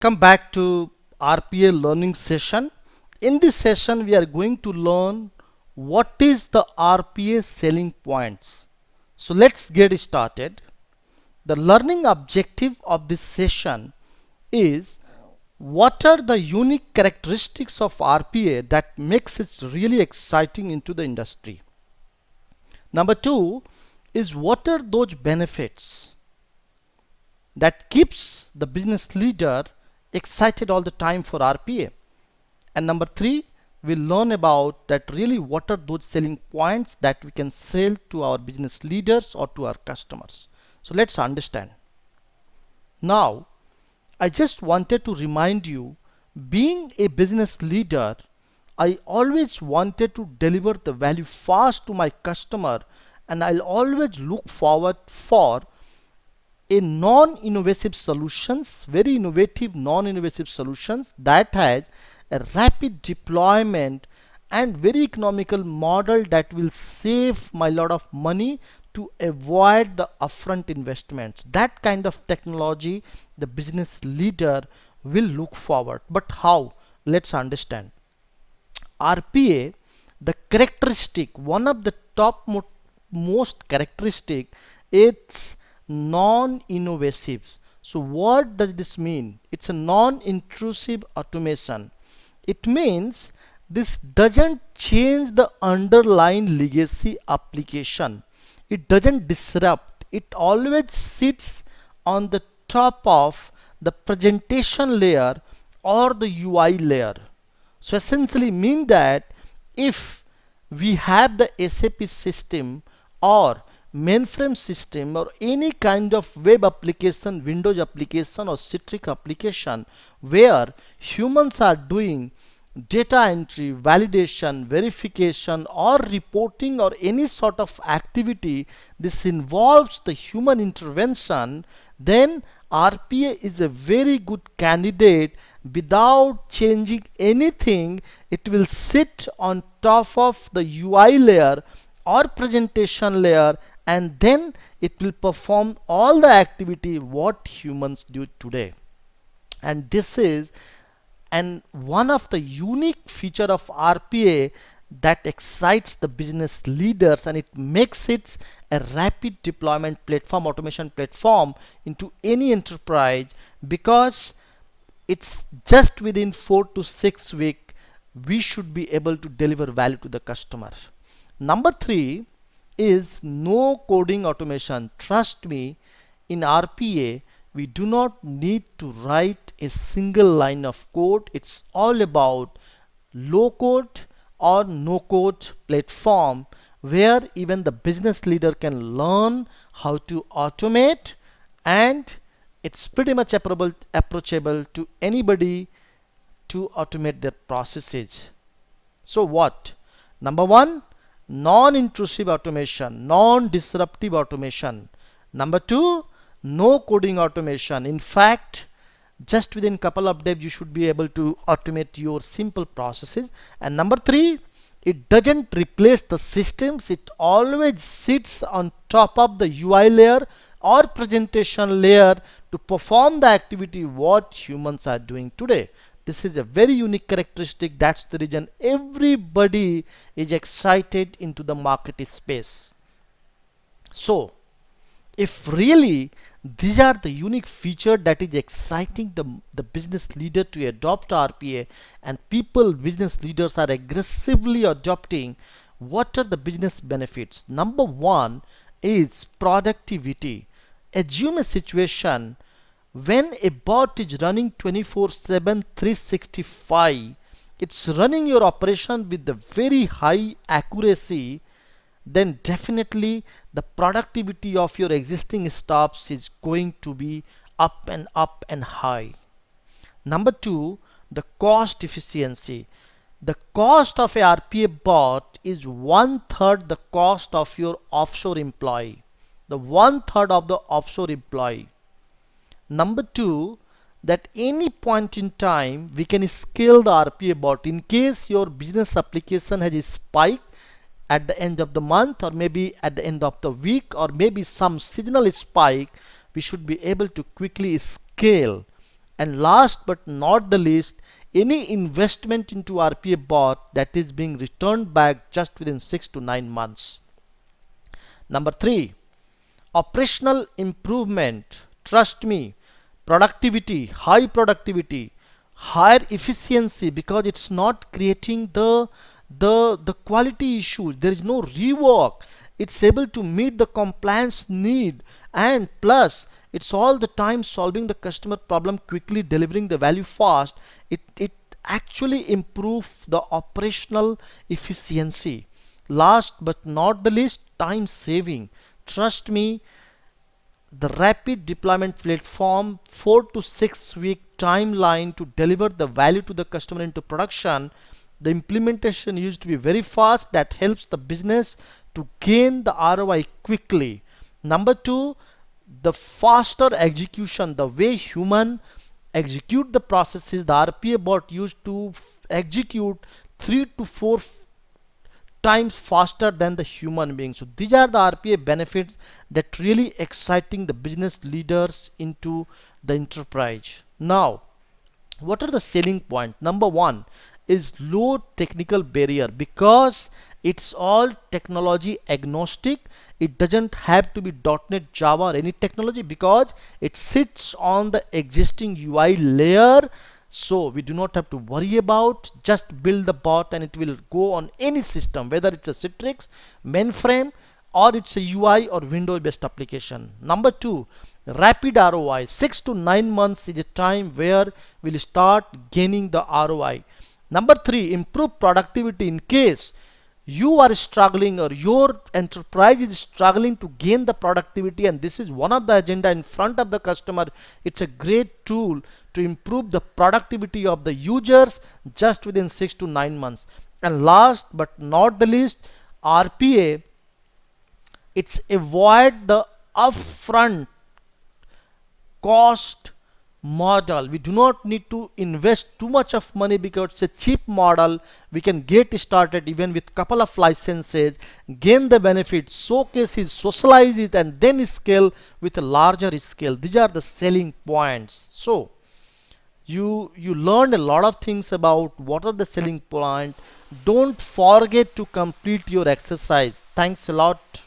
Come back to RPA learning session. In this session, we are going to learn what is the RPA selling points. So let's get started. The learning objective of this session is what are the unique characteristics of RPA that makes it really exciting into the industry. Number two is what are those benefits that keeps the business leader excited all the time for RPA. And number three, we'll learn about that really what are those selling points that we can sell to our business leaders or to our customers. So let's understand. Now, I just wanted to remind you, being a business leader, I always wanted to deliver the value fast to my customer, and I'll always look forward for a non-invasive solutions, very innovative non-invasive solutions that has a rapid deployment and very economical model that will save my lot of money to avoid the upfront investments. That kind of technology the business leader will look forward. But how? Let's understand. RPA, the characteristic, one of the top most characteristic, it's non-invasive. So what does this mean? It's a non-intrusive automation. It means this doesn't change the underlying legacy application. It doesn't disrupt. It always sits on the top of the presentation layer or the UI layer. So essentially mean that if we have the SAP system or mainframe system or any kind of web application, Windows application or Citrix application where humans are doing data entry, validation, verification or reporting or any sort of activity, this involves the human intervention, then RPA is a very good candidate. Without changing anything, it will sit on top of the UI layer or presentation layer, and then it will perform all the activity what humans do today. And this is and one of the unique feature of RPA that excites the business leaders, and it makes it a rapid deployment platform, automation platform into any enterprise, because it's just within 4 to 6 weeks we should be able to deliver value to the customer. Number three is no coding automation. Trust me, in RPA we do not need to write a single line of code. It's all about low code or no code platform where even the business leader can learn how to automate, and it's pretty much approachable to anybody to automate their processes. So what? Number one, non-intrusive automation, non-disruptive automation. Number two, no coding automation. In fact, just within couple of days you should be able to automate your simple processes. And number three, it doesn't replace the systems. It always sits on top of the UI layer or presentation layer to perform the activity what humans are doing today. This is a very unique characteristic. That's the reason everybody is excited into the market space. So if really these are the unique feature that is exciting the business leader to adopt RPA, and business leaders are aggressively adopting, what are the business benefits? Number one is productivity. Assume a situation when a bot is running 24/7 365, it's running your operation with the very high accuracy, then definitely the productivity of your existing staffs is going to be up and high. Number two, the cost efficiency. The cost of a RPA bot is 1/3 the cost of your offshore employee. The 1/3 of the offshore employee. Number two, that any point in time we can scale the RPA bot in case your business application has a spike at the end of the month or maybe at the end of the week or maybe some seasonal spike. We should be able to quickly scale And last but not the least, any investment into RPA bot that is being returned back just within 6 to 9 months. Number three, operational improvement. Trust me, productivity, high productivity, higher efficiency, because it's not creating the quality issues. There is no rework. It's able to meet the compliance need, and plus it's all the time solving the customer problem quickly, delivering the value fast. It actually improve the operational efficiency. Last but not the least, time saving. Trust me, the rapid deployment platform, 4 to 6 week timeline to deliver the value to the customer into production. The implementation used to be very fast. That helps the business to gain the ROI quickly. Number two, the faster execution, the way human execute the processes, the RPA bot used to execute 3 to 4 times faster than the human being. So these are the RPA benefits that really exciting the business leaders into the enterprise. Now, what are the selling point? Number one is low technical barrier, because it's all technology agnostic. It doesn't have to be .NET, Java, or any technology, because it sits on the existing UI layer. So we do not have to worry about, just build the bot and it will go on any system, whether it's a Citrix, mainframe, or it's a UI or Windows based application. Number two, rapid ROI. 6 to 9 months is a time where we'll start gaining the ROI. Number three, improve productivity. In case you are struggling or your enterprise is struggling to gain the productivity, and this is one of the agenda in front of the customer, it's a great tool to improve the productivity of the users just within 6 to 9 months. And last but not the least, RPA, it's avoid the upfront cost model. We do not need to invest too much of money, because it's a cheap model. We can get started even with couple of licenses, gain the benefits, showcase it, socialize it, and then scale with a larger scale. These are the selling points. So you learned a lot of things about what are the selling point. Don't forget to complete your exercise. Thanks a lot.